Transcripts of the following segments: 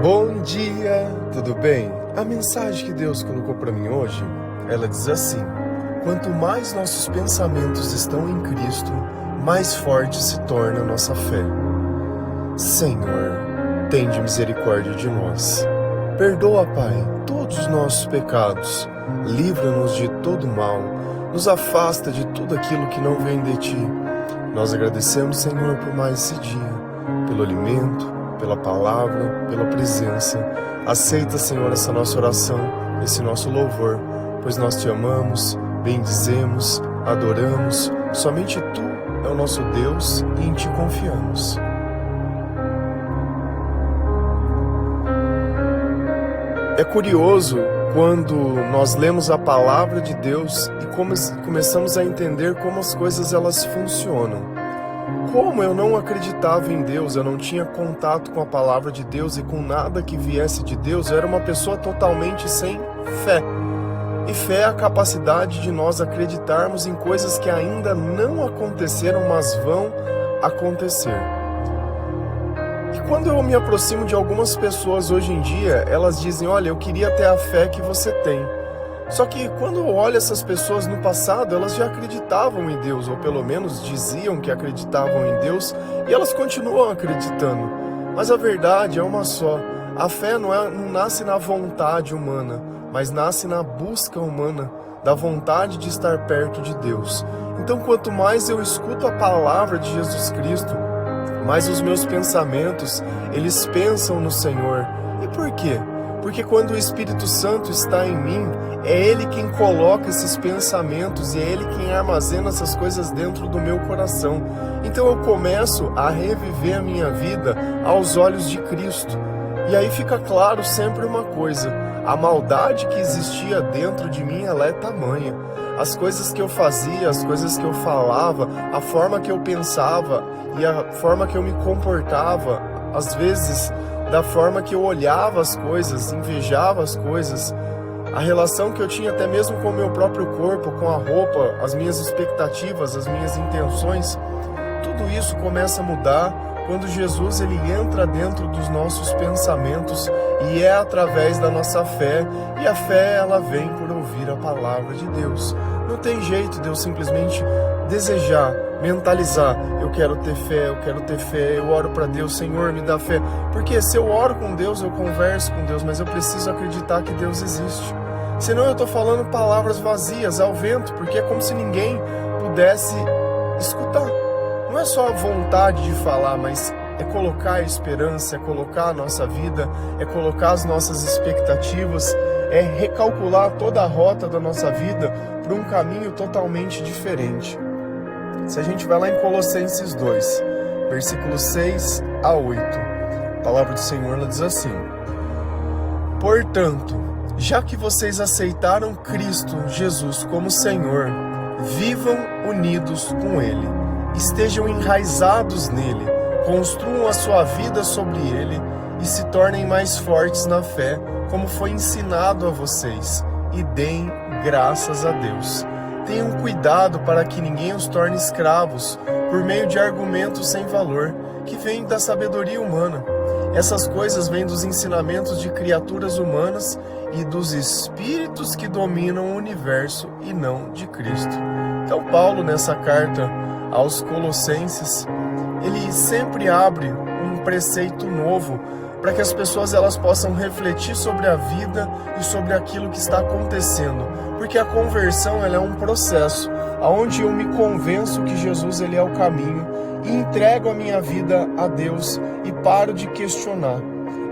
Bom dia, tudo bem? A mensagem que Deus colocou para mim hoje, ela diz assim: quanto mais nossos pensamentos estão em Cristo, mais forte se torna a nossa fé. Senhor, tende misericórdia de nós. Perdoa, Pai, todos os nossos pecados. Livra-nos de todo mal. Nos afasta de tudo aquilo que não vem de Ti. Nós agradecemos, Senhor, por mais esse dia, pelo alimento, pela palavra, pela presença. Aceita, Senhor, essa nossa oração, esse nosso louvor, pois nós Te amamos, bendizemos, adoramos. Somente Tu é o nosso Deus e em Ti confiamos. É curioso quando nós lemos a palavra de Deus e começamos a entender como as coisas elas funcionam. Como eu não acreditava em Deus, eu não tinha contato com a palavra de Deus e com nada que viesse de Deus, eu era uma pessoa totalmente sem fé. E fé é a capacidade de nós acreditarmos em coisas que ainda não aconteceram, mas vão acontecer. E quando eu me aproximo de algumas pessoas hoje em dia, elas dizem: olha, eu queria ter a fé que você tem. Só que quando eu olho essas pessoas no passado, elas já acreditavam em Deus, ou pelo menos diziam que acreditavam em Deus, e elas continuam acreditando. Mas a verdade é uma só: a fé não nasce na vontade humana, mas nasce na busca humana, da vontade de estar perto de Deus. Então, quanto mais eu escuto a palavra de Jesus Cristo, mais os meus pensamentos, eles pensam no Senhor. E por quê? Porque quando o Espírito Santo está em mim, é Ele quem coloca esses pensamentos e é Ele quem armazena essas coisas dentro do meu coração. Então eu começo a reviver a minha vida aos olhos de Cristo. E aí fica claro sempre uma coisa: a maldade que existia dentro de mim, ela é tamanha. As coisas que eu fazia, as coisas que eu falava, a forma que eu pensava e a forma que eu me comportava, às vezes da forma que eu olhava as coisas, invejava as coisas, a relação que eu tinha até mesmo com o meu próprio corpo, com a roupa, as minhas expectativas, as minhas intenções, tudo isso começa a mudar quando Jesus ele entra dentro dos nossos pensamentos e é através da nossa fé, e a fé ela vem por ouvir a palavra de Deus. Não tem jeito de eu simplesmente desejar, mentalizar: eu quero ter fé, eu oro para Deus, Senhor, me dá fé. Porque se eu oro com Deus, eu converso com Deus, mas eu preciso acreditar que Deus existe. Senão eu estou falando palavras vazias, ao vento, porque é como se ninguém pudesse escutar. Não é só a vontade de falar, mas é colocar a esperança, é colocar a nossa vida, é colocar as nossas expectativas, é recalcular toda a rota da nossa vida para um caminho totalmente diferente. Se a gente vai lá em Colossenses 2, versículos 6 a 8, a palavra do Senhor ela diz assim: portanto, já que vocês aceitaram Cristo Jesus como Senhor, vivam unidos com Ele, estejam enraizados nele, construam a sua vida sobre Ele e se tornem mais fortes na fé, como foi ensinado a vocês, e deem graças a Deus. Tenham cuidado para que ninguém os torne escravos por meio de argumentos sem valor, que vêm da sabedoria humana. Essas coisas vêm dos ensinamentos de criaturas humanas e dos espíritos que dominam o universo e não de Cristo. Então Paulo, nessa carta aos Colossenses, ele sempre abre um preceito novo para que as pessoas elas possam refletir sobre a vida e sobre aquilo que está acontecendo, porque a conversão ela é um processo onde eu me convenço que Jesus ele é o caminho e entrego a minha vida a Deus e paro de questionar,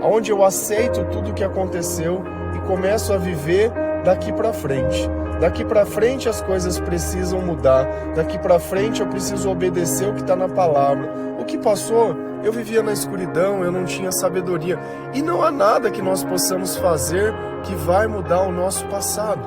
onde eu aceito tudo o que aconteceu e começo a viver daqui para frente. Daqui para frente as coisas precisam mudar, daqui para frente eu preciso obedecer o que está na palavra. O que passou, eu vivia na escuridão, eu não tinha sabedoria, e não há nada que nós possamos fazer que vai mudar o nosso passado.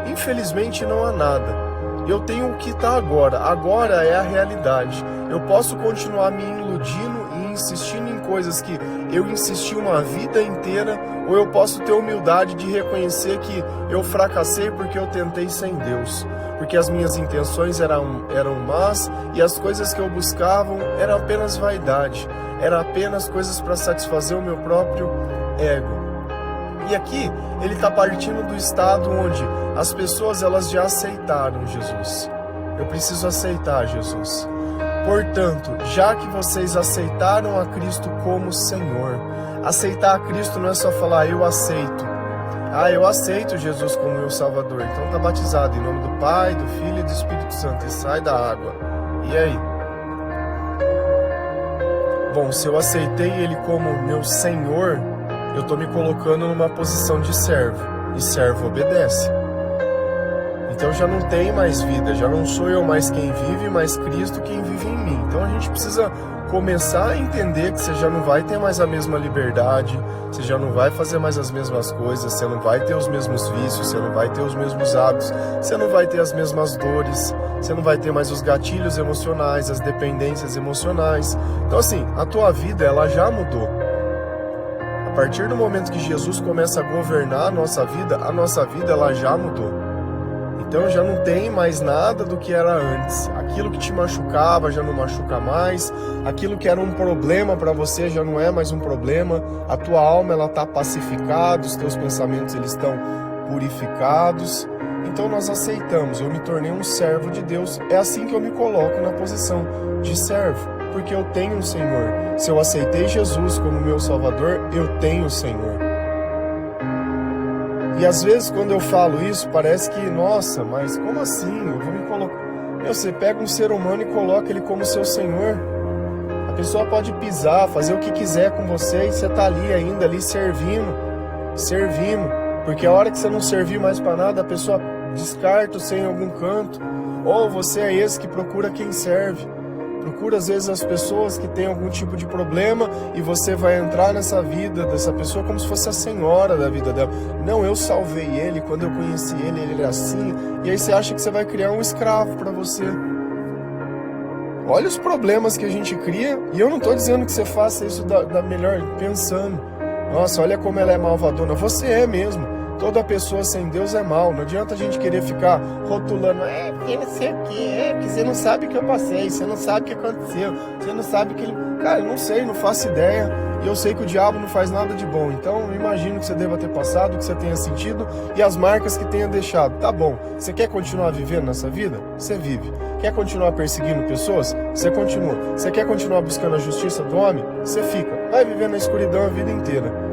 Infelizmente não há nada. Eu tenho o que está agora é a realidade. Eu posso continuar me iludindo e insistindo em coisas que eu insisti uma vida inteira, ou eu posso ter humildade de reconhecer que eu fracassei porque eu tentei sem Deus, porque as minhas intenções eram más e as coisas que eu buscava eram apenas vaidade, era apenas coisas para satisfazer o meu próprio ego. E aqui ele está partindo do estado onde as pessoas elas já aceitaram Jesus. Eu preciso aceitar Jesus. Portanto, já que vocês aceitaram a Cristo como Senhor, aceitar a Cristo não é só falar eu aceito. Eu aceito Jesus como meu Salvador. Então está batizado em nome do Pai, do Filho e do Espírito Santo e sai da água. E aí? Bom, se eu aceitei Ele como meu Senhor, eu estou me colocando numa posição de servo. E servo obedece. Então já não tem mais vida, já não sou eu mais quem vive, mas Cristo quem vive em mim. Então a gente precisa começar a entender que você já não vai ter mais a mesma liberdade, você já não vai fazer mais as mesmas coisas, você não vai ter os mesmos vícios, você não vai ter os mesmos hábitos, você não vai ter as mesmas dores, você não vai ter mais os gatilhos emocionais, as dependências emocionais. Então assim, a tua vida ela já mudou. A partir do momento que Jesus começa a governar a nossa vida ela já mudou. Então já não tem mais nada do que era antes. Aquilo que te machucava já não machuca mais. Aquilo que era um problema para você já não é mais um problema. A tua alma ela está pacificada, os teus pensamentos eles estão purificados. Então nós aceitamos, eu me tornei um servo de Deus. É assim que eu me coloco na posição de servo, porque eu tenho um Senhor. Se eu aceitei Jesus como meu Salvador, eu tenho o Senhor. E às vezes quando eu falo isso, parece que, nossa, mas como assim? Eu vou me colocar... Você pega um ser humano e coloca ele como seu Senhor. A pessoa pode pisar, fazer o que quiser com você e você tá ali ainda, ali servindo. Porque a hora que você não servir mais para nada, a pessoa descarta você em algum canto. Ou você é esse que procura quem serve. Procura às vezes as pessoas que têm algum tipo de problema e você vai entrar nessa vida dessa pessoa como se fosse a senhora da vida dela. Não, eu salvei ele, quando eu conheci ele, ele era assim. E aí você acha que você vai criar um escravo para você. Olha os problemas que a gente cria. E eu não estou dizendo que você faça isso da melhor pensando. Nossa, olha como ela é malvadona. Você é mesmo. Toda pessoa sem Deus é mal. Não adianta a gente querer ficar rotulando. Porque não sei o que. Porque você não sabe o que eu passei. Você não sabe o que aconteceu. Você não sabe o que ele... Cara, eu não sei, não faço ideia. E eu sei que o diabo não faz nada de bom. Então, eu imagino que você deva ter passado, que você tenha sentido e as marcas que tenha deixado. Tá bom. Você quer continuar vivendo nessa vida? Você vive. Quer continuar perseguindo pessoas? Você continua. Você quer continuar buscando a justiça do homem? Você fica. Vai viver na escuridão a vida inteira.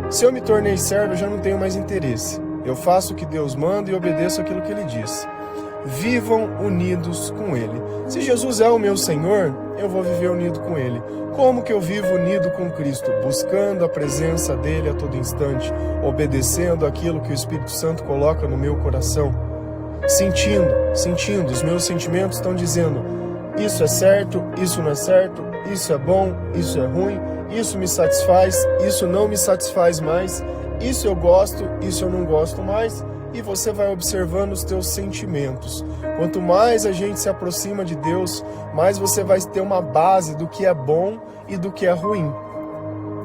Se eu me tornei servo, eu já não tenho mais interesse. Eu faço o que Deus manda e obedeço aquilo que Ele diz. Vivam unidos com Ele. Se Jesus é o meu Senhor, eu vou viver unido com Ele. Como que eu vivo unido com Cristo? Buscando a presença dEle a todo instante, obedecendo aquilo que o Espírito Santo coloca no meu coração. Sentindo, os meus sentimentos estão dizendo, isso é certo, isso não é certo, isso é bom, isso é ruim, isso me satisfaz, isso não me satisfaz mais, isso eu gosto, isso eu não gosto mais, e você vai observando os teus sentimentos. Quanto mais a gente se aproxima de Deus, mais você vai ter uma base do que é bom e do que é ruim.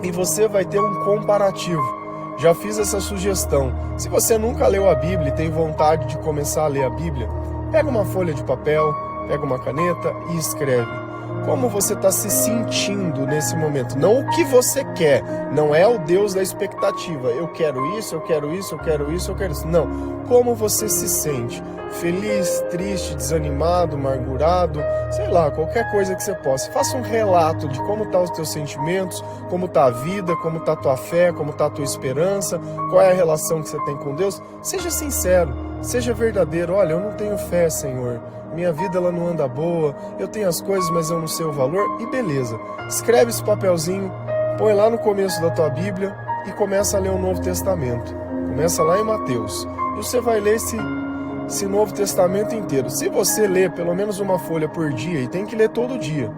E você vai ter um comparativo. Já fiz essa sugestão. Se você nunca leu a Bíblia e tem vontade de começar a ler a Bíblia, pega uma folha de papel, pega uma caneta e escreve. Como você está se sentindo nesse momento? Não o que você quer, não é o Deus da expectativa. Eu quero isso, eu quero isso, eu quero isso, eu quero isso. Não, como você se sente? Feliz, triste, desanimado, amargurado, sei lá, qualquer coisa que você possa. Faça um relato de como estão os teus sentimentos, como está a vida, como está a tua fé, como está a tua esperança, qual é a relação que você tem com Deus. Seja sincero, seja verdadeiro. Olha, eu não tenho fé, Senhor. Minha vida ela não anda boa, eu tenho as coisas, mas eu não sei o valor, e beleza. Escreve esse papelzinho, põe lá no começo da tua Bíblia e começa a ler o Novo Testamento. Começa lá em Mateus. E você vai ler esse Novo Testamento inteiro. Se você ler pelo menos uma folha por dia, e tem que ler todo dia,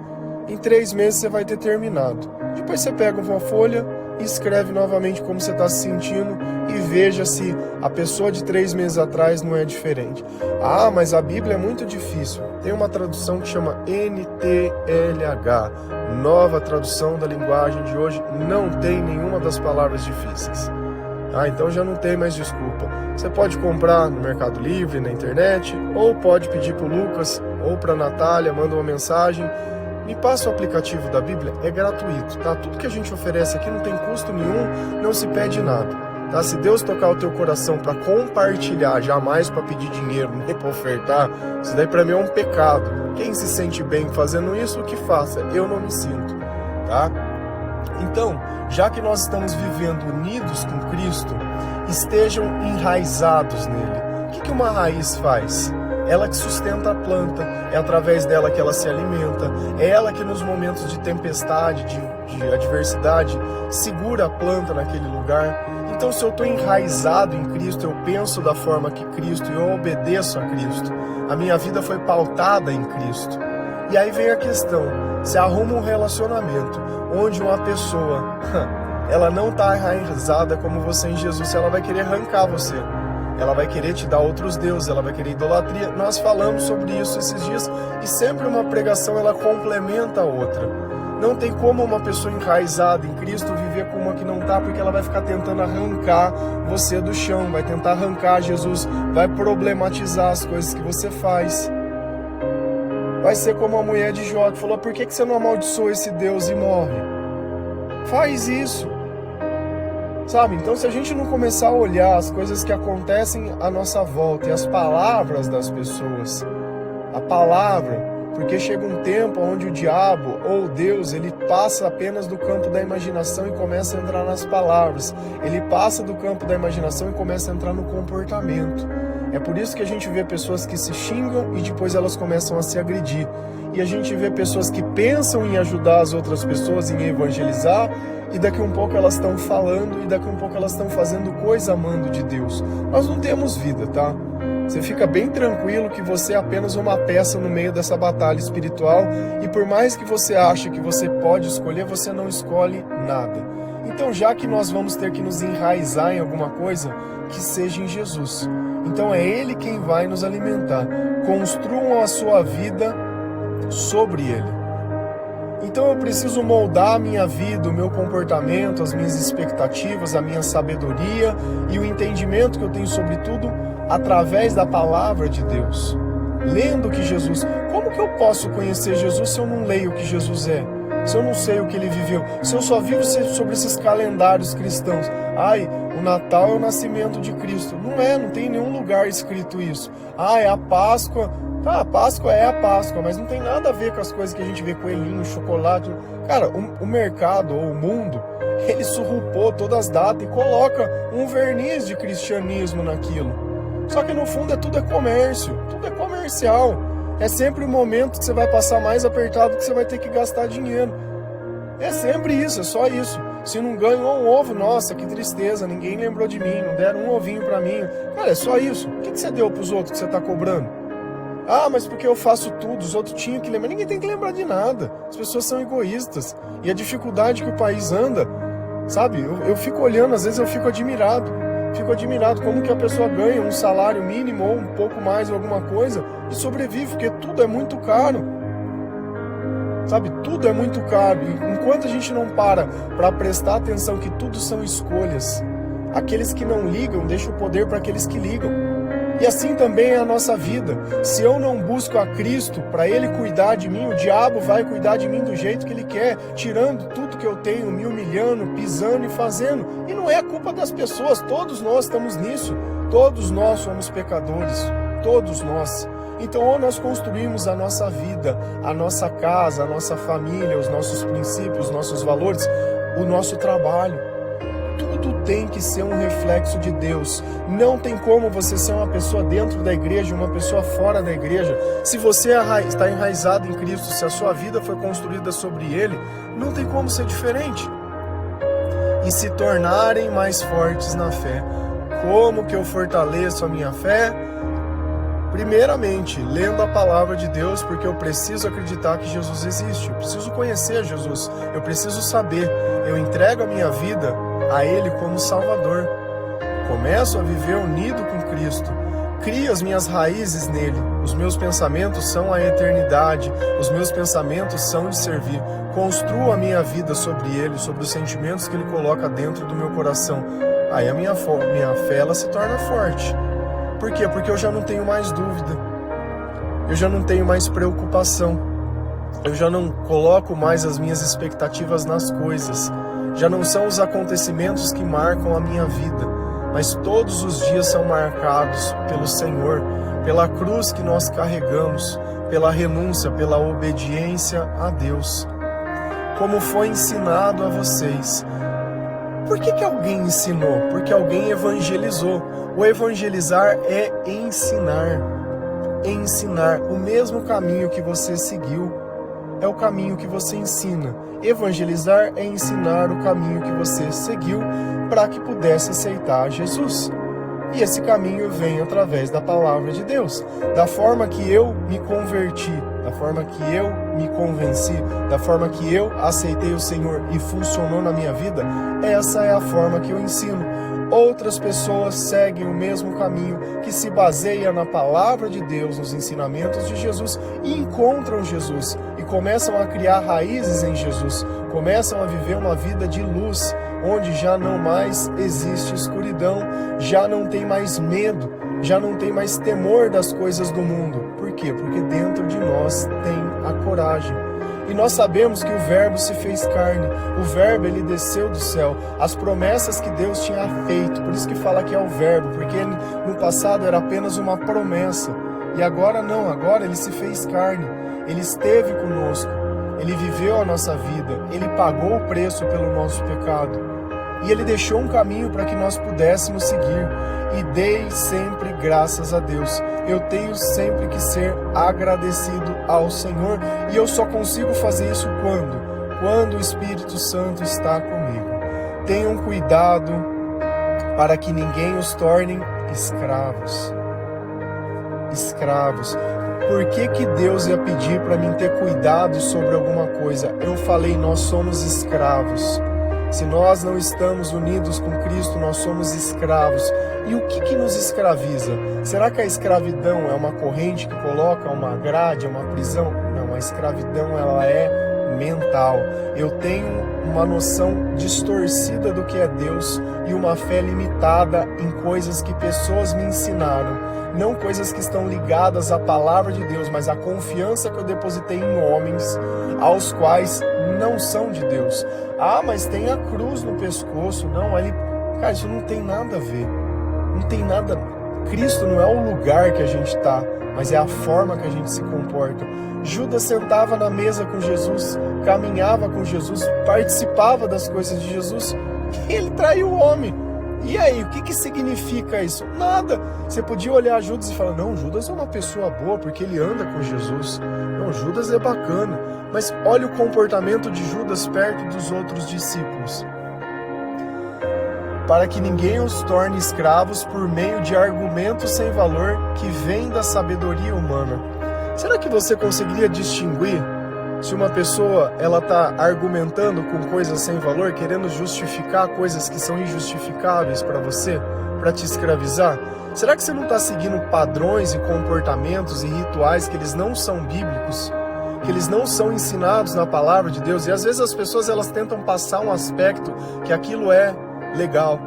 em 3 meses você vai ter terminado. Depois você pega uma folha e escreve novamente como você está se sentindo e veja se a pessoa de 3 meses atrás não é diferente. Ah, mas a Bíblia é muito difícil. Tem uma tradução que chama NTLH, nova tradução da linguagem de hoje, não tem nenhuma das palavras difíceis. Então já não tem mais desculpa. Você pode comprar no Mercado Livre, na internet, ou pode pedir para o Lucas ou para a Natália, manda uma mensagem Me passa o aplicativo da Bíblia, é gratuito, tá? Tudo que a gente oferece aqui não tem custo nenhum, não se pede nada, tá? Se Deus tocar o teu coração para compartilhar, jamais para pedir dinheiro, nem para ofertar, isso daí para mim é um pecado. Quem se sente bem fazendo isso, que faça, eu não me sinto, tá? Então, já que nós estamos vivendo unidos com Cristo, estejam enraizados nele. O que uma raiz faz? Ela que sustenta a planta, é através dela que ela se alimenta, é ela que nos momentos de tempestade, de adversidade, segura a planta naquele lugar. Então, se eu estou enraizado em Cristo, eu penso da forma que Cristo e eu obedeço a Cristo. A minha vida foi pautada em Cristo. E aí vem a questão, se arruma um relacionamento onde uma pessoa, ela não está enraizada como você em Jesus, ela vai querer arrancar você. Ela vai querer te dar outros deuses, ela vai querer idolatria. Nós falamos sobre isso esses dias e sempre uma pregação ela complementa a outra. Não tem como uma pessoa enraizada em Cristo viver com uma que não está, porque ela vai ficar tentando arrancar você do chão, vai tentar arrancar Jesus, vai problematizar as coisas que você faz. Vai ser como a mulher de Jó que falou, por que você não amaldiçoa esse Deus e morre? Faz isso. Sabe, então se a gente não começar a olhar as coisas que acontecem à nossa volta e as palavras das pessoas, a palavra, porque chega um tempo onde o diabo ou Deus, ele passa apenas do campo da imaginação e começa a entrar nas palavras, ele passa do campo da imaginação e começa a entrar no comportamento. É por isso que a gente vê pessoas que se xingam e depois elas começam a se agredir. E a gente vê pessoas que pensam em ajudar as outras pessoas, em evangelizar, e daqui um pouco elas estão falando, e daqui um pouco elas estão fazendo coisa amando de Deus. Nós não temos vida, tá? Você fica bem tranquilo que você é apenas uma peça no meio dessa batalha espiritual, e por mais que você ache que você pode escolher, você não escolhe nada. Então, já que nós vamos ter que nos enraizar em alguma coisa, que seja em Jesus. Então é Ele quem vai nos alimentar. Construam a sua vida sobre Ele. Então eu preciso moldar a minha vida, o meu comportamento, as minhas expectativas, a minha sabedoria e o entendimento que eu tenho sobre tudo através da palavra de Deus. Lendo o que Jesus... Como que eu posso conhecer Jesus se eu não leio o que Jesus é? Se eu não sei o que Ele viveu? Se eu só vivo sobre esses calendários cristãos? Ai, o Natal é o nascimento de Cristo. Não tem em nenhum lugar escrito isso. Ah, é a Páscoa... Tá, a Páscoa é a Páscoa, mas não tem nada a ver com as coisas que a gente vê, coelhinho, chocolate. Cara, o mercado ou o mundo, ele surrupou todas as datas e coloca um verniz de cristianismo naquilo. Só que no fundo tudo é comércio, tudo é comercial. É sempre o momento que você vai passar mais apertado que você vai ter que gastar dinheiro. É sempre isso, é só isso. Se não ganhou um ovo, nossa, que tristeza, ninguém lembrou de mim, não deram um ovinho pra mim. Cara, é só isso. O que você deu pros outros que você tá cobrando? Ah, mas porque eu faço tudo, os outros tinham que lembrar. Ninguém tem que lembrar de nada. As pessoas são egoístas. E a dificuldade que o país anda, sabe? Eu fico olhando, às vezes eu fico admirado. Fico admirado como que a pessoa ganha um salário mínimo ou um pouco mais ou alguma coisa e sobrevive, porque tudo é muito caro. Sabe? Tudo é muito caro. E enquanto a gente não para prestar atenção que tudo são escolhas, aqueles que não ligam, deixam o poder para aqueles que ligam. E assim também é a nossa vida. Se eu não busco a Cristo para Ele cuidar de mim, o diabo vai cuidar de mim do jeito que Ele quer, tirando tudo que eu tenho, me humilhando, pisando e fazendo. E não é culpa das pessoas, todos nós estamos nisso. Todos nós somos pecadores, todos nós. Então, ou nós construímos a nossa vida, a nossa casa, a nossa família, os nossos princípios, os nossos valores, o nosso trabalho. Tudo tem que ser um reflexo de Deus. Não tem como você ser uma pessoa dentro da igreja e uma pessoa fora da igreja. Se você está enraizado em Cristo, se a sua vida foi construída sobre Ele, não tem como ser diferente. E se tornarem mais fortes na fé. Como que eu fortaleço a minha fé? Primeiramente, lendo a palavra de Deus, porque eu preciso acreditar que Jesus existe. Eu preciso conhecer Jesus. Eu preciso saber. Eu entrego a minha vida a Ele como Salvador. Começo a viver unido com Cristo. Crio as minhas raízes nele. Os meus pensamentos são a eternidade. Os meus pensamentos são de servir. Construo a minha vida sobre Ele, sobre os sentimentos que Ele coloca dentro do meu coração. Aí a minha fé ela se torna forte. Por quê? Porque eu já não tenho mais dúvida. Eu já não tenho mais preocupação. Eu já não coloco mais as minhas expectativas nas coisas. Já não são os acontecimentos que marcam a minha vida, mas todos os dias são marcados pelo Senhor, pela cruz que nós carregamos, pela renúncia, pela obediência a Deus. Como foi ensinado a vocês. Por que alguém ensinou? Porque alguém evangelizou. O evangelizar é ensinar. Ensinar o mesmo caminho que você seguiu é o caminho que você ensina. Evangelizar é ensinar o caminho que você seguiu para que pudesse aceitar Jesus. E esse caminho vem através da palavra de Deus. Da forma que eu me converti, da forma que eu me convenci, da forma que eu aceitei o Senhor e funcionou na minha vida, essa é a forma que eu ensino. Outras pessoas seguem o mesmo caminho, que se baseia na palavra de Deus, nos ensinamentos de Jesus, e encontram Jesus e começam a criar raízes em Jesus, começam a viver uma vida de luz, onde já não mais existe escuridão, já não tem mais medo, já não tem mais temor das coisas do mundo. Por quê? Porque dentro de nós tem a coragem. E nós sabemos que o Verbo se fez carne, o Verbo ele desceu do céu, as promessas que Deus tinha feito, por isso que fala que é o Verbo, porque ele, no passado era apenas uma promessa, e agora não, agora ele se fez carne, ele esteve conosco, ele viveu a nossa vida, ele pagou o preço pelo nosso pecado, e ele deixou um caminho para que nós pudéssemos seguir, e dei sempre graças a Deus. Eu tenho sempre que ser agradecido ao Senhor, e eu só consigo fazer isso quando o Espírito Santo está comigo. Tenham cuidado para que ninguém os torne escravos. Escravos. Por que Deus ia pedir para mim ter cuidado sobre alguma coisa? Eu falei, nós somos escravos. Se nós não estamos unidos com Cristo, nós somos escravos. E o que nos escraviza? Será que a escravidão é uma corrente que coloca uma grade, uma prisão? Não, a escravidão ela é mental. Eu tenho uma noção distorcida do que é Deus e uma fé limitada em coisas que pessoas me ensinaram. Não coisas que estão ligadas à palavra de Deus, mas a confiança que eu depositei em homens, aos quais não são de Deus. Ah, mas tem a cruz no pescoço. Não, ele... Cara, isso não tem nada a ver. Não tem nada... Cristo não é o lugar que a gente está, mas é a forma que a gente se comporta. Judas sentava na mesa com Jesus, caminhava com Jesus, participava das coisas de Jesus, e ele traiu o homem. E aí, o que significa isso? Nada. Você podia olhar Judas e falar, não, Judas é uma pessoa boa porque ele anda com Jesus. Não, Judas é bacana. Mas olha o comportamento de Judas perto dos outros discípulos. Para que ninguém os torne escravos por meio de argumentos sem valor que vêm da sabedoria humana. Será que você conseguiria distinguir se uma pessoa ela está argumentando com coisas sem valor, querendo justificar coisas que são injustificáveis para você, para te escravizar? Será que você não está seguindo padrões e comportamentos e rituais que eles não são bíblicos, que eles não são ensinados na palavra de Deus? E às vezes as pessoas elas tentam passar um aspecto que aquilo é legal.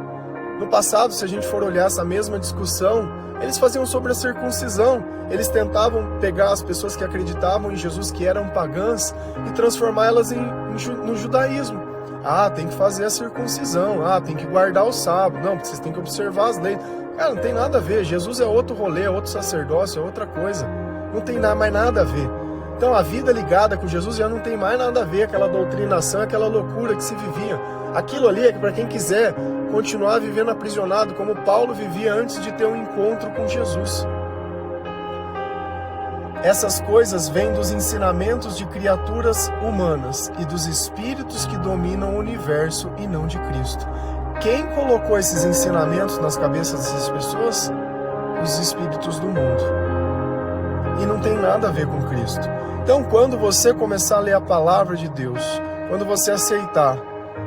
No passado, se a gente for olhar essa mesma discussão, eles faziam sobre a circuncisão. Eles tentavam pegar as pessoas que acreditavam em Jesus, que eram pagãs, e transformá-las no judaísmo. Ah, tem que fazer a circuncisão. Ah, tem que guardar o sábado. Não, porque vocês têm que observar as leis. Cara, não tem nada a ver. Jesus é outro rolê, é outro sacerdócio, é outra coisa. Não tem mais nada a ver. Então a vida ligada com Jesus já não tem mais nada a ver. Aquela doutrinação, aquela loucura que se vivia. Aquilo ali é para quem quiser continuar vivendo aprisionado, como Paulo vivia antes de ter um encontro com Jesus. Essas coisas vêm dos ensinamentos de criaturas humanas e dos espíritos que dominam o universo e não de Cristo. Quem colocou esses ensinamentos nas cabeças dessas pessoas? Os espíritos do mundo. E não tem nada a ver com Cristo. Então, quando você começar a ler a palavra de Deus, quando você aceitar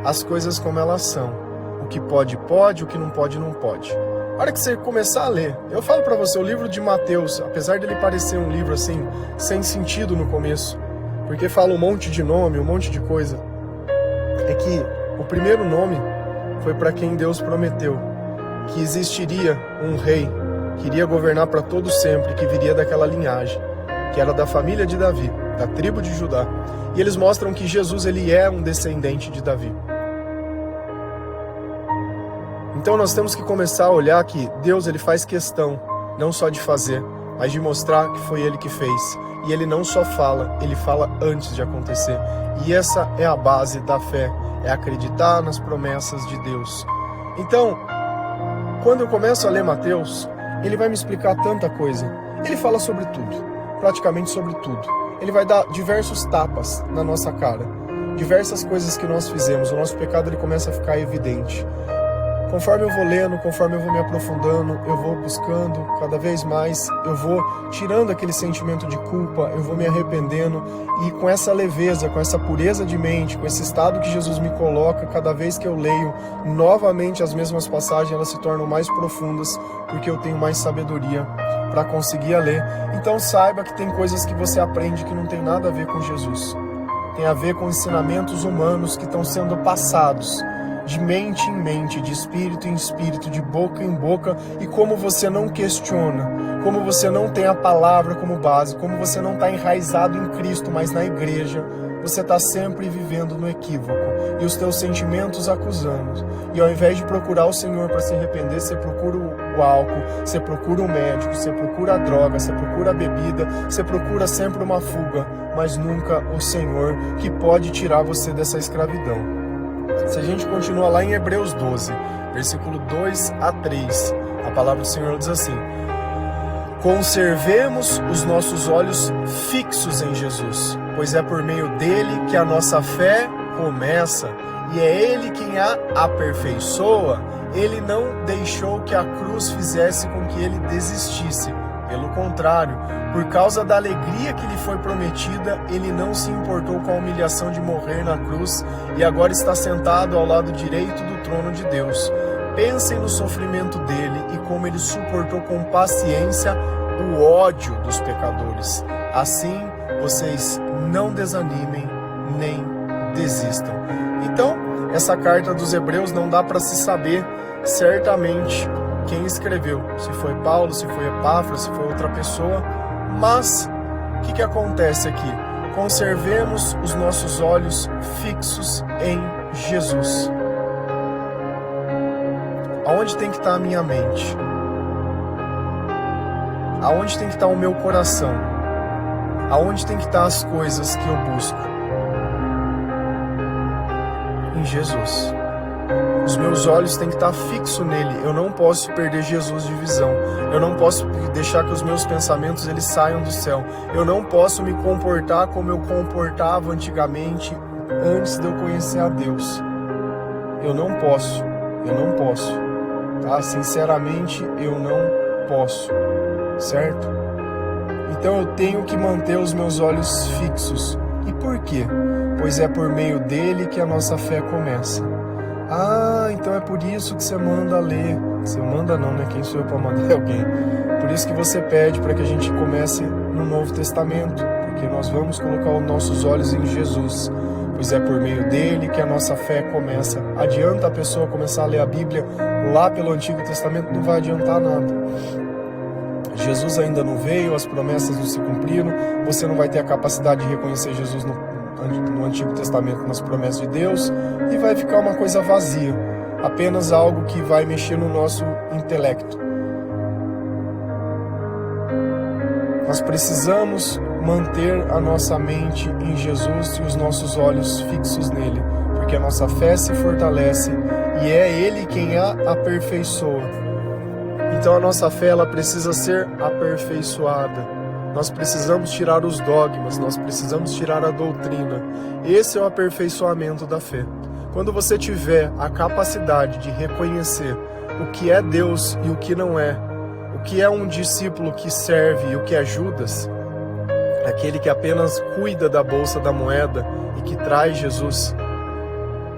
as coisas como elas são, o que pode, pode, o que não pode, não pode. A hora que você começar a ler, eu falo pra você, o livro de Mateus, apesar dele parecer um livro assim, sem sentido no começo, porque fala um monte de nome, um monte de coisa, é que o primeiro nome foi para quem Deus prometeu, que existiria um rei, que iria governar para todo sempre, que viria daquela linhagem, que era da família de Davi. da tribo de Judá. E eles mostram que Jesus ele é um descendente de Davi. Então nós temos que começar a olhar que Deus ele faz questão não só de fazer, mas de mostrar que foi Ele que fez. E Ele não só fala, Ele fala antes de acontecer. E essa é a base da fé, é acreditar nas promessas de Deus. Então, quando eu começo a ler Mateus, ele vai me explicar tanta coisa. Ele fala sobre tudo, praticamente sobre tudo. Ele vai dar diversos tapas na nossa cara, diversas coisas que nós fizemos. O nosso pecado ele começa a ficar evidente. Conforme eu vou lendo, conforme eu vou me aprofundando, eu vou buscando cada vez mais, eu vou tirando aquele sentimento de culpa, eu vou me arrependendo e com essa leveza, com essa pureza de mente, com esse estado que Jesus me coloca, cada vez que eu leio novamente as mesmas passagens, elas se tornam mais profundas porque eu tenho mais sabedoria para conseguir ler. Então saiba que tem coisas que você aprende que não tem nada a ver com Jesus. Tem a ver com ensinamentos humanos que estão sendo passados de mente em mente, de espírito em espírito, de boca em boca, e como você não questiona, como você não tem a palavra como base, como você não está enraizado em Cristo, mas na igreja, você está sempre vivendo no equívoco, e os teus sentimentos acusando, e ao invés de procurar o Senhor para se arrepender, você procura o álcool, você procura o médico, você procura a droga, você procura a bebida, você procura sempre uma fuga, mas nunca o Senhor que pode tirar você dessa escravidão. Se a gente continua lá em Hebreus 12, versículo 2 a 3, a palavra do Senhor diz assim: conservemos os nossos olhos fixos em Jesus, pois é por meio dele que a nossa fé começa, e é ele quem a aperfeiçoa. Ele não deixou que a cruz fizesse com que ele desistisse. Pelo contrário, por causa da alegria que lhe foi prometida, ele não se importou com a humilhação de morrer na cruz e agora está sentado ao lado direito do trono de Deus. Pensem no sofrimento dele e como ele suportou com paciência o ódio dos pecadores. Assim, vocês não desanimem nem desistam. Então, essa carta dos Hebreus não dá para se saber certamente quem escreveu, se foi Paulo, se foi Epáfras, se foi outra pessoa, mas o que acontece aqui? Conservemos os nossos olhos fixos em Jesus. Aonde tem que estar a minha mente? Aonde tem que estar o meu coração? Aonde tem que estar as coisas que eu busco? Em Jesus. Os meus olhos têm que estar fixos nele. Eu não posso perder Jesus de visão. Eu não posso deixar que os meus pensamentos eles saiam do céu. Eu não posso me comportar como eu comportava antigamente, antes de eu conhecer a Deus. Eu não posso. Tá? Sinceramente, eu não posso. Certo? Então eu tenho que manter os meus olhos fixos. E por quê? Pois é por meio dele que a nossa fé começa. Ah, então é por isso que você manda ler. Você manda não, né? Quem sou eu para mandar alguém? Por isso que você pede para que a gente comece no Novo Testamento, porque nós vamos colocar os nossos olhos em Jesus, pois é por meio dele que a nossa fé começa. Adianta a pessoa começar a ler a Bíblia lá pelo Antigo Testamento? Não vai adiantar nada. Jesus ainda não veio, as promessas não se cumpriram, você não vai ter a capacidade de reconhecer Jesus no Antigo Testamento, nas promessas de Deus, e vai ficar uma coisa vazia, apenas algo que vai mexer no nosso intelecto. Nós precisamos manter a nossa mente em Jesus e os nossos olhos fixos nele, porque a nossa fé se fortalece e é ele quem a aperfeiçoa. Então a nossa fé ela precisa ser aperfeiçoada. Nós precisamos tirar os dogmas, nós precisamos tirar a doutrina. Esse é o aperfeiçoamento da fé. Quando você tiver a capacidade de reconhecer o que é Deus e o que não é, o que é um discípulo que serve e o que é Judas, aquele que apenas cuida da bolsa da moeda e que traz Jesus,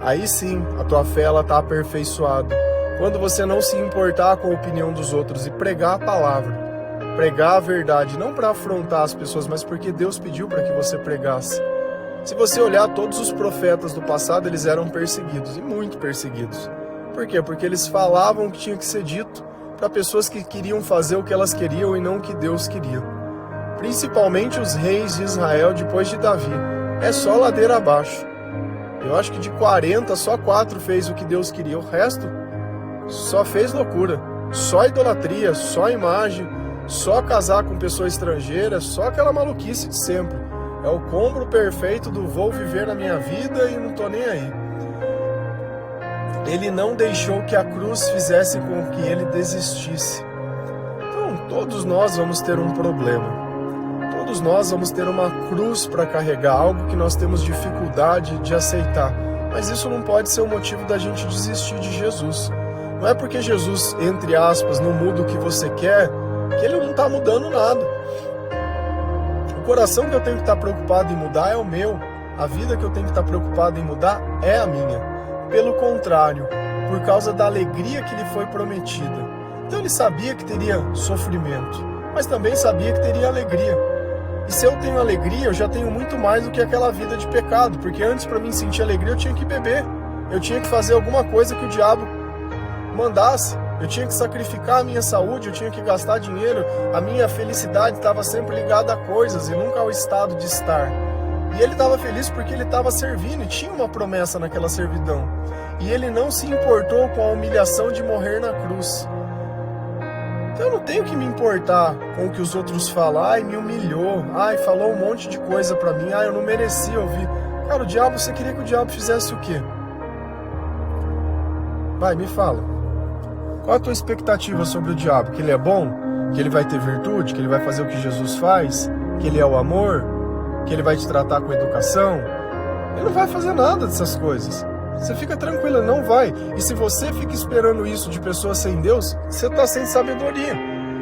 aí sim a tua fé está aperfeiçoada. Quando você não se importar com a opinião dos outros e pregar a palavra, pregar a verdade, não para afrontar as pessoas, mas porque Deus pediu para que você pregasse. Se você olhar todos os profetas do passado, eles eram perseguidos, e muito perseguidos. Por quê? Porque eles falavam o que tinha que ser dito para pessoas que queriam fazer o que elas queriam e não o que Deus queria. principalmente os reis de Israel depois de Davi. É só ladeira abaixo. Eu acho que de 40, só 4 fez o que Deus queria. O resto só fez loucura. Só idolatria, só imagem, só casar com pessoa estrangeira, só aquela maluquice de sempre. É o combo perfeito do vou viver na minha vida e não tô nem aí. Ele não deixou que a cruz fizesse com que ele desistisse. Então, todos nós vamos ter um problema. Todos nós vamos ter uma cruz para carregar, algo que nós temos dificuldade de aceitar. Mas isso não pode ser o motivo da gente desistir de Jesus. Não é porque Jesus, entre aspas, não muda o que você quer, que ele não está mudando nada. O coração que eu tenho que estar preocupado em mudar é o meu. A vida que eu tenho que estar preocupado em mudar é a minha. Pelo contrário, por causa da alegria que lhe foi prometida. Então ele sabia que teria sofrimento, mas também sabia que teria alegria. E se eu tenho alegria, eu já tenho muito mais do que aquela vida de pecado, porque antes, para mim sentir alegria, eu tinha que beber. Eu tinha que fazer alguma coisa que o diabo mandasse. Eu tinha que sacrificar a minha saúde, eu tinha que gastar dinheiro. A minha felicidade estava sempre ligada a coisas e nunca ao estado de estar. E ele estava feliz porque ele estava servindo e tinha uma promessa naquela servidão. E ele não se importou com a humilhação de morrer na cruz. Então eu não tenho que me importar com o que os outros falam. Ai, me humilhou. Ai, falou um monte de coisa pra mim. Ai, eu não merecia ouvir. Cara, o diabo, você queria que o diabo fizesse o quê? Vai, me fala. Qual a tua expectativa sobre o diabo? Que ele é bom? Que ele vai ter virtude? Que ele vai fazer o que Jesus faz? Que ele é o amor? Que ele vai te tratar com educação? Ele não vai fazer nada dessas coisas. Você fica tranquilo, ele não vai. E se você fica esperando isso de pessoas sem Deus, você está sem sabedoria.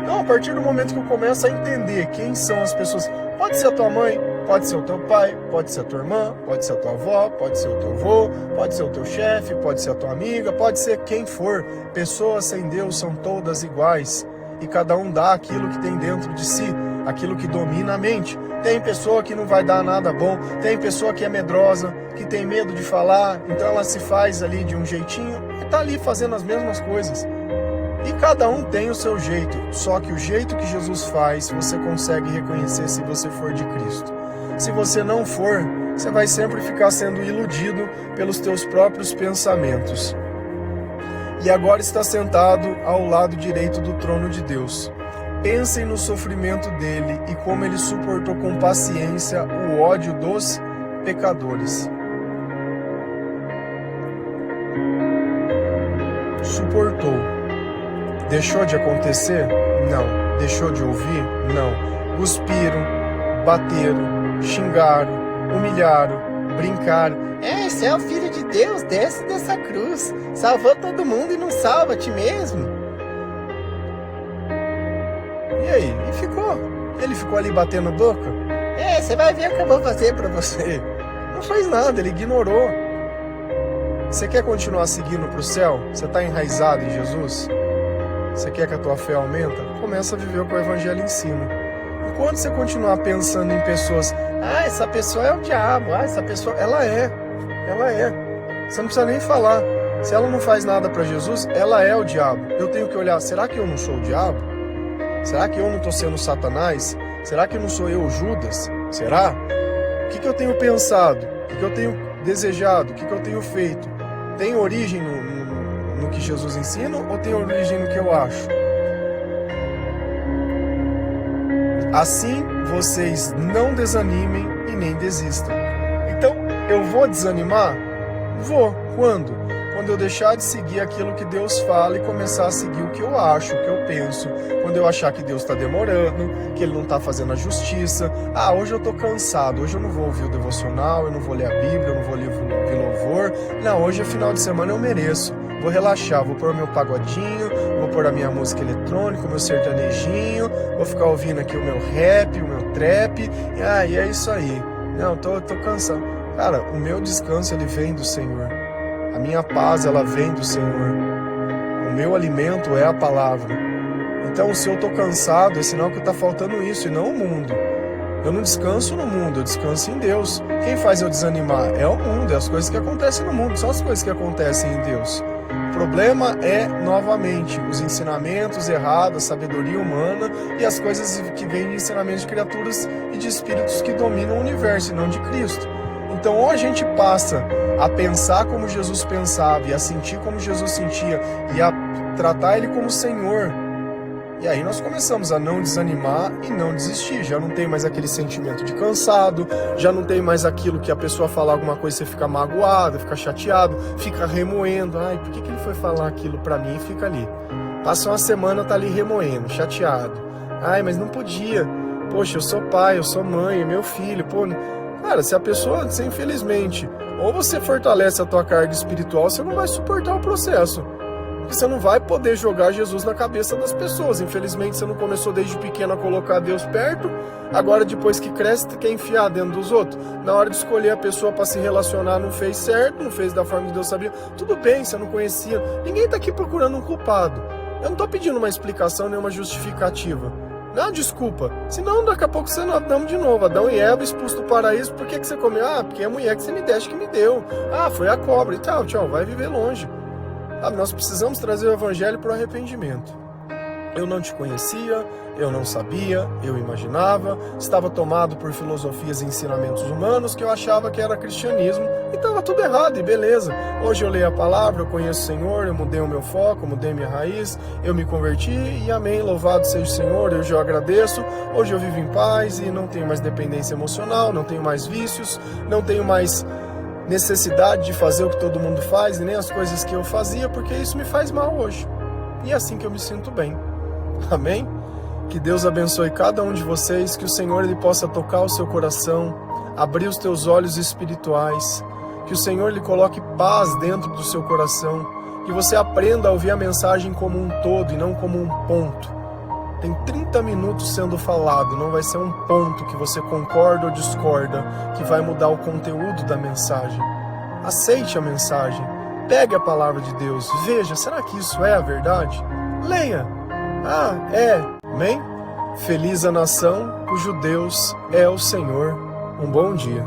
Então, a partir do momento que eu começo a entender quem são as pessoas, pode ser a tua mãe, pode ser o teu pai, pode ser a tua irmã, pode ser a tua avó, pode ser o teu avô, pode ser o teu chefe, pode ser a tua amiga, pode ser quem for. Pessoas sem Deus são todas iguais. E cada um dá aquilo que tem dentro de si, aquilo que domina a mente. Tem pessoa que não vai dar nada bom, tem pessoa que é medrosa, que tem medo de falar, então ela se faz ali de um jeitinho e tá ali fazendo as mesmas coisas. E cada um tem o seu jeito, só que o jeito que Jesus faz, você consegue reconhecer se você for de Cristo. Se você não for, você vai sempre ficar sendo iludido pelos teus próprios pensamentos. E agora está sentado ao lado direito do trono de Deus. Pensem no sofrimento dele e como ele suportou com paciência o ódio dos pecadores. Suportou. Deixou de acontecer? Não. Deixou de ouvir? Não. Cuspiram, bateram, xingaram, humilharam, brincaram. Você é o filho de Deus, desce dessa cruz. Salvou todo mundo e não salva a ti mesmo. E aí? E ficou. Ele ficou ali batendo boca? Você vai ver o que eu vou fazer pra você. Não fez nada, ele ignorou. Você quer continuar seguindo pro céu? Você tá enraizado em Jesus? Você quer que a tua fé aumenta? Começa a viver o que o Evangelho ensina. Enquanto você continuar pensando em pessoas, essa pessoa é o diabo, essa pessoa, ela é. Você não precisa nem falar. Se ela não faz nada pra Jesus, ela é o diabo. Eu tenho que olhar, será que eu não sou o diabo? Será que eu não estou sendo Satanás? Será que não sou eu Judas? Será? O que eu tenho pensado? O que eu tenho desejado? O que eu tenho feito? Tem origem no que Jesus ensina ou tem origem no que eu acho? Assim, vocês não desanimem e nem desistam. Então, eu vou desanimar? Vou. Quando? Quando eu deixar de seguir aquilo que Deus fala e começar a seguir o que eu acho, o que eu penso. Quando eu achar que Deus está demorando, que Ele não está fazendo a justiça. Hoje eu estou cansado, hoje eu não vou ouvir o devocional, eu não vou ler a Bíblia, eu não vou ler louvor. Não, hoje é final de semana, eu mereço. Vou relaxar, vou pôr o meu pagodinho, vou pôr a minha música eletrônica, o meu sertanejinho, vou ficar ouvindo aqui o meu rap, o meu trap. E é isso aí. Não, tô cansado. Cara, o meu descanso, ele vem do Senhor. A minha paz, ela vem do Senhor. O meu alimento é a palavra. Então, se eu estou cansado, é sinal que está faltando isso, e não o mundo. Eu não descanso no mundo, eu descanso em Deus. Quem faz eu desanimar? É o mundo, é as coisas que acontecem no mundo, são as coisas que acontecem em Deus. O problema é, novamente, os ensinamentos errados, a sabedoria humana e as coisas que vêm de ensinamentos de criaturas e de espíritos que dominam o universo e não de Cristo. Então, ou a gente passa a pensar como Jesus pensava e a sentir como Jesus sentia e a tratar Ele como Senhor, e aí nós começamos a não desanimar e não desistir. Já não tem mais aquele sentimento de cansado, já não tem mais aquilo que a pessoa falar alguma coisa e você fica magoado, fica chateado, fica remoendo. Ai, por que ele foi falar aquilo pra mim? E fica ali. Passa uma semana, tá ali remoendo, chateado. Ai, mas não podia. Poxa, eu sou pai, eu sou mãe, é meu filho. Pô, cara, se a pessoa, infelizmente, ou você fortalece a tua carga espiritual, você não vai suportar o processo. Você não vai poder jogar Jesus na cabeça das pessoas. Infelizmente, você não começou desde pequeno a colocar Deus perto. Agora, depois que cresce, quer enfiar dentro dos outros. Na hora de escolher a pessoa para se relacionar, não fez certo, não fez da forma que Deus sabia. Tudo bem, você não conhecia. Ninguém está aqui procurando um culpado. Eu não estou pedindo uma explicação, nem uma justificativa. Não, desculpa. Senão, daqui a pouco você não Adão de novo. Adão e Eva expulsos do paraíso. Por que você comeu? Ah, porque é a mulher que você me deste que me deu. Ah, foi a cobra e tal. Tchau, vai viver longe. Nós precisamos trazer o evangelho para o arrependimento. Eu não te conhecia, eu não sabia, eu imaginava, estava tomado por filosofias e ensinamentos humanos que eu achava que era cristianismo e estava tudo errado, e beleza. Hoje eu leio a palavra, eu conheço o Senhor, eu mudei o meu foco, eu mudei minha raiz, eu me converti e amém, louvado seja o Senhor, hoje eu agradeço, hoje eu vivo em paz e não tenho mais dependência emocional, não tenho mais vícios, não tenho mais necessidade de fazer o que todo mundo faz e nem as coisas que eu fazia, porque isso me faz mal hoje. E é assim que eu me sinto bem. Amém? Que Deus abençoe cada um de vocês, que o Senhor ele possa tocar o seu coração, abrir os teus olhos espirituais, que o Senhor lhe coloque paz dentro do seu coração, que você aprenda a ouvir a mensagem como um todo e não como um ponto. Tem 30 minutos sendo falado, não vai ser um ponto que você concorda ou discorda que vai mudar o conteúdo da mensagem. Aceite a mensagem, pegue a palavra de Deus, veja, será que isso é a verdade? Leia. Ah, é. Amém? Feliz a nação cujo Deus é o Senhor. Um bom dia.